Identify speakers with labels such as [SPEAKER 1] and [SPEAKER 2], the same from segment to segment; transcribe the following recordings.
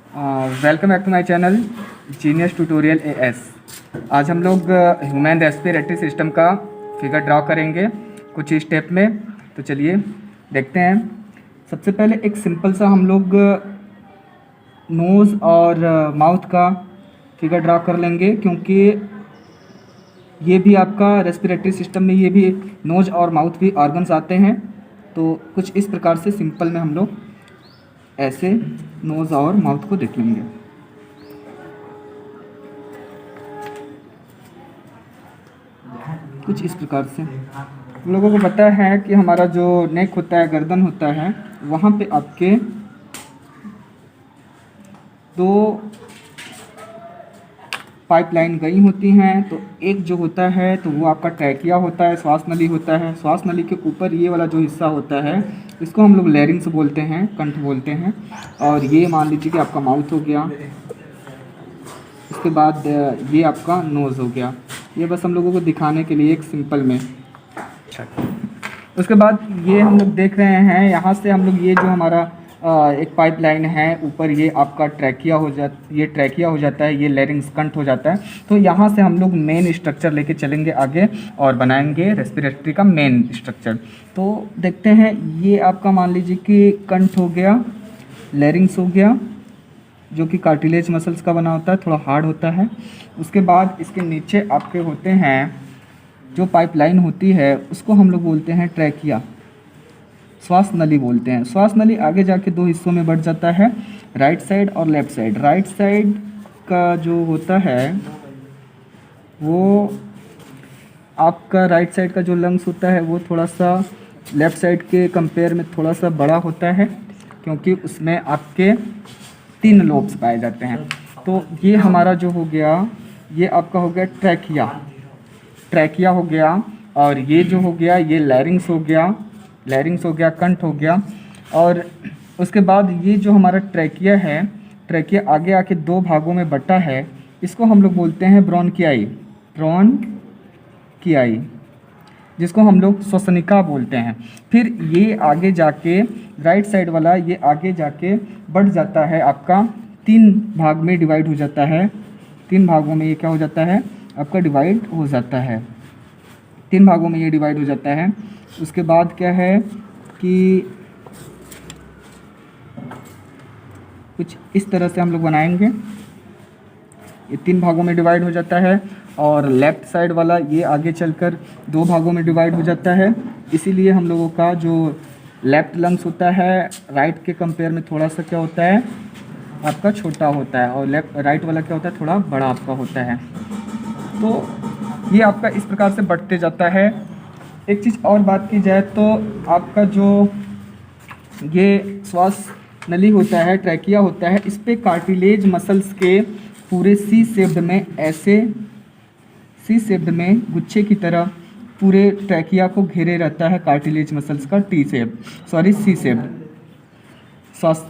[SPEAKER 1] Welcome back to my channel genius tutorial एएस। आज हम लोग ह्यूमन रेस्पिरेटरी सिस्टम का फिगर ड्रॉ करेंगे कुछ स्टेप में। तो चलिए देखते हैं। सबसे पहले एक सिंपल सा हम लोग नोज़ और माउथ का फिगर ड्रॉ कर लेंगे, क्योंकि ये भी आपका रेस्पिरेटरी सिस्टम में ये भी नोज़ और माउथ भी ऑर्गन्स आते हैं। तो कुछ इस प्रकार से सिंपल में हम लोग ऐसे नोज़ और माउथ को देख लेंगे। कुछ इस प्रकार से हम लोगों को पता है कि हमारा जो नेक होता है, गर्दन होता है, वहाँ पे आपके दो पाइपलाइन गई होती हैं। तो एक जो होता है तो वो आपका ट्रैकिया होता है, श्वास नली होता है। श्वास नली के ऊपर ये वाला जो हिस्सा होता है इसको हम लोग लैरिंग्स बोलते हैं, कंठ बोलते हैं। और ये मान लीजिए कि आपका माउथ हो गया। उसके बाद ये आपका नोज़ हो गया। ये बस हम लोगों को दिखाने के लिए एक सिंपल में। उसके बाद ये हम लोग देख रहे हैं, यहाँ से हम लोग ये जो हमारा एक पाइपलाइन है ऊपर, ये आपका ट्रैकिया हो जाता है, ये लैरिंग्स कंठ हो जाता है। तो यहाँ से हम लोग मेन स्ट्रक्चर लेके चलेंगे आगे और बनाएंगे रेस्पिरेटरी का मेन स्ट्रक्चर। तो देखते हैं, ये आपका मान लीजिए कि कंठ हो गया, लैरिंग्स हो गया जो कि कार्टिलेज मसल्स का बना होता है, थोड़ा हार्ड होता है। उसके बाद इसके नीचे आपके होते हैं जो पाइपलाइन होती है, उसको हम लोग बोलते हैं ट्रैकिया, श्वास नली बोलते हैं। श्वास नली आगे जाके दो हिस्सों में बढ़ जाता है, राइट साइड और लेफ़्ट साइड। राइट साइड का जो होता है वो आपका राइट साइड का जो लंग्स होता है वो थोड़ा सा लेफ़्ट साइड के कंपेयर में थोड़ा सा बड़ा होता है, क्योंकि उसमें आपके 3 लोब्स पाए जाते हैं। तो ये हमारा जो हो गया, ये आपका हो गया ट्रैकिया हो गया। और ये जो हो गया ये लैरिंग्स हो गया, कंठ हो गया। और उसके बाद ये जो हमारा ट्रैकिया है, ट्रैकिया आगे आके 2 भागों में बटा है। इसको हम लोग बोलते हैं ब्रोंकियाई, जिसको हम लोग श्वसनिका बोलते हैं। फिर ये आगे जाके राइट साइड वाला ये आगे जाके बढ़ जाता है, आपका 3 भाग में डिवाइड हो जाता है। 3 भागों में ये क्या हो जाता है, आपका डिवाइड हो जाता है। 3 भागों में ये डिवाइड हो जाता है। उसके बाद क्या है कि कुछ इस तरह से हम लोग बनाएंगे। ये 3 भागों में डिवाइड हो जाता है और लेफ़्ट साइड वाला ये आगे चलकर 2 भागों में डिवाइड हो जाता है। इसीलिए हम लोगों का जो लेफ़्ट लंग्स होता है राइट के कंपेयर में थोड़ा सा क्या होता है, आपका छोटा होता है, और राइट वाला क्या होता है, थोड़ा बड़ा आपका होता है। तो ये आपका इस प्रकार से बढ़ते जाता है। एक चीज़ और बात की जाए तो आपका जो ये श्वास नली होता है, ट्रैकिया होता है, इस पे कार्टिलेज मसल्स के पूरे सी शेप्ड में गुच्छे की तरह पूरे ट्रैकिया को घेरे रहता है कार्टिलेज मसल्स का सी शेप्ड श्वास।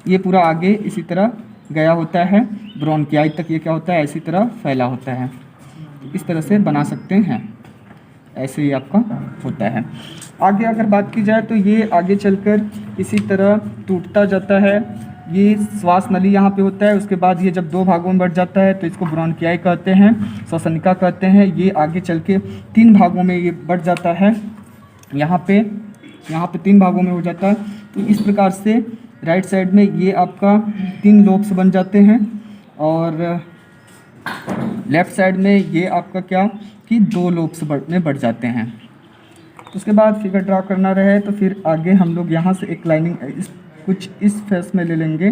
[SPEAKER 1] ये पूरा आगे इसी तरह गया होता है, ब्रोंकियाई तक ये क्या होता है, इसी तरह फैला होता है। इस तरह से बना सकते हैं, ऐसे ही आपका होता है। आगे अगर बात की जाए तो ये आगे चलकर इसी तरह टूटता जाता है। ये श्वास नली यहाँ पे होता है। उसके बाद ये जब 2 भागों में बढ़ जाता है तो इसको ब्रोंकियाई कहते हैं, श्वसनिका कहते हैं। ये आगे चल के 3 भागों में ये बढ़ जाता है, यहाँ पे 3 भागों में हो जाता है। तो इस प्रकार से राइट साइड में ये आपका 3 लोब्स बन जाते हैं और लेफ़्ट साइड में ये आपका क्या कि 2 लोब्स में बढ़ जाते हैं। उसके बाद फिगर ड्रा करना रहे तो फिर आगे हम लोग यहाँ से एक लाइनिंग कुछ इस फेस में ले लेंगे,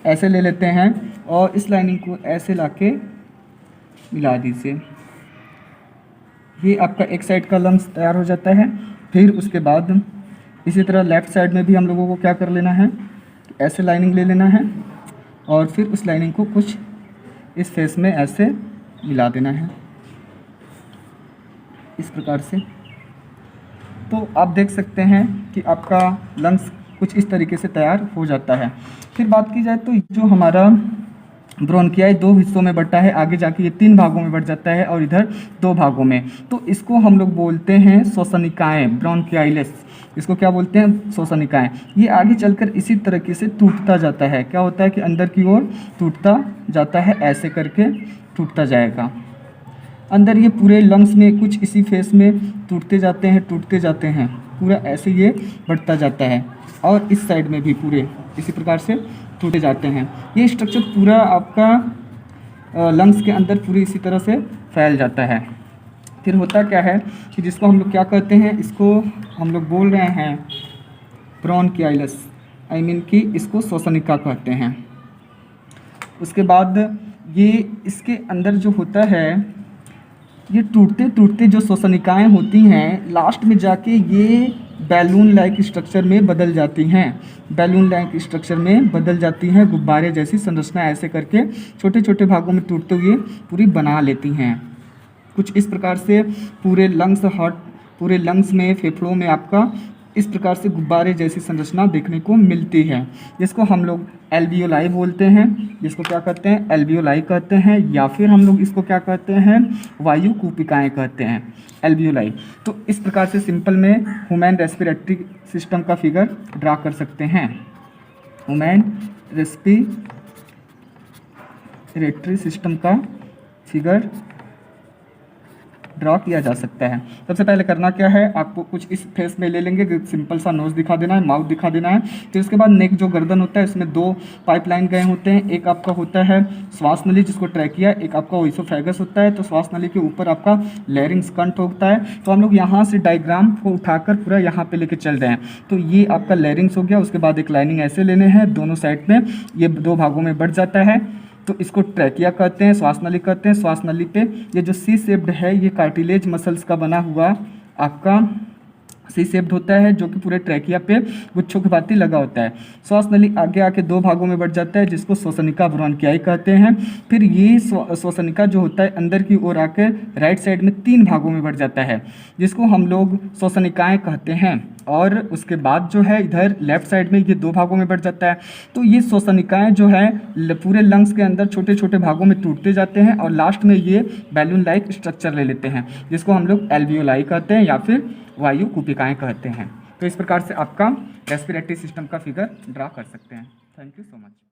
[SPEAKER 1] ऐसे ले लेते हैं और इस लाइनिंग को ऐसे लाके मिला दीजिए। ये आपका एक साइड का लंग्स तैयार हो जाता है। फिर उसके बाद इसी तरह लेफ़्ट साइड में भी हम लोगों को क्या कर लेना है, ऐसे लाइनिंग ले लेना है और फिर उस लाइनिंग को कुछ इस फेस में ऐसे मिला देना है, इस प्रकार से। तो आप देख सकते हैं कि आपका लंग्स कुछ इस तरीके से तैयार हो जाता है। फिर बात की जाए तो जो हमारा ब्रोंकियाई 2 हिस्सों में बटा है, आगे जाके ये 3 भागों में बढ़ जाता है और इधर 2 भागों में। तो इसको हम लोग बोलते हैं श्वसनिकाएँ, ब्रोंकियाइलेस। इसको क्या बोलते हैं, श्वसनिकाएं। ये आगे चलकर इसी तरीके से टूटता जाता है, क्या होता है कि अंदर की ओर टूटता जाता है, ऐसे करके टूटता जाएगा अंदर। ये पूरे लंग्स में कुछ इसी फेस में टूटते जाते हैं, पूरा ऐसे ये बढ़ता जाता है, और इस साइड में भी पूरे इसी प्रकार से टूटे जाते हैं। ये स्ट्रक्चर पूरा आपका लंग्स के अंदर पूरी इसी तरह से फैल जाता है। फिर होता क्या है कि जिसको हम लोग क्या कहते हैं, इसको हम लोग बोल रहे हैं ब्रोंकियालिस, आई मीन कि इसको श्वसनिका कहते हैं। उसके बाद ये इसके अंदर जो होता है, ये टूटते टूटते जो श्वसनिकाएं होती हैं लास्ट में जाके ये बैलून लाइक स्ट्रक्चर में बदल जाती हैं, गुब्बारे जैसी संरचना ऐसे करके छोटे छोटे भागों में टूटते हुए पूरी बना लेती हैं। कुछ इस प्रकार से पूरे लंग्स में, फेफड़ों में आपका इस प्रकार से गुब्बारे जैसी संरचना देखने को मिलती है, जिसको हम लोग एल्वियोलाई बोलते हैं, जिसको क्या कहते हैं, एल्वियोलाई कहते हैं, या फिर हम लोग इसको क्या कहते हैं, वायु कूपिकाएँ कहते हैं, एल्वियोलाई। तो इस प्रकार से सिंपल में ह्यूमन रेस्पिरेटरी सिस्टम का फिगर ड्रा कर सकते हैं, ह्यूमन रेस्पिरेटरी सिस्टम का फिगर ड्रॉ किया जा सकता है। सबसे पहले करना क्या है, आपको कुछ इस फेस में ले लेंगे, सिंपल सा नोज दिखा देना है, माउथ दिखा देना है। फिर उसके बाद नेक जो गर्दन होता है इसमें दो पाइपलाइन गए होते हैं, एक आपका होता है श्वास नली जिसको ट्रैकिया, एक आपका ओइसोफेगस होता है। तो श्वास नली के ऊपर आपका लैरिंग्स कंठ होता है। तो हम लोग यहाँ से डायग्राम को उठाकर पूरा यहाँ पे लेके चल रहे हैं। तो ये आपका लैरिंग्स हो गया। उसके बाद एक लाइनिंग ऐसे लेने हैं दोनों साइड में, ये दो भागों में बढ़ जाता है, तो इसको ट्रैकिया कहते हैं, श्वास नली कहते हैं। श्वास नली पे ये जो सी शेप्ड है ये कार्टिलेज मसल्स का बना हुआ आपका सी शेप्ड होता है, जो कि पूरे ट्रैकिया पे गुच्छों की भांति लगा होता है। श्वास नली आगे आके दो भागों में बढ़ जाता है, जिसको श्वसनिका ब्रोंकियाई कहते हैं। फिर ये श्वसनिका जो होता है अंदर की ओर आकर राइट साइड में तीन भागों में बढ़ जाता है, जिसको हम लोग श्वसनिकाएं कहते हैं। और उसके बाद जो है इधर लेफ्ट साइड में ये दो भागों में बढ़ जाता है। तो ये श्वसनिकाएं जो है पूरे लंग्स के अंदर छोटे छोटे भागों में टूटते जाते हैं और लास्ट में ये बैलून लाइक स्ट्रक्चर ले लेते हैं, जिसको हम लोग एल्वियोलाई कहते हैं या फिर वायु कूपिकाएं कहते हैं। तो इस प्रकार से आपका रेस्पिरेटरी सिस्टम का फिगर ड्रा कर सकते हैं। Thank you so much.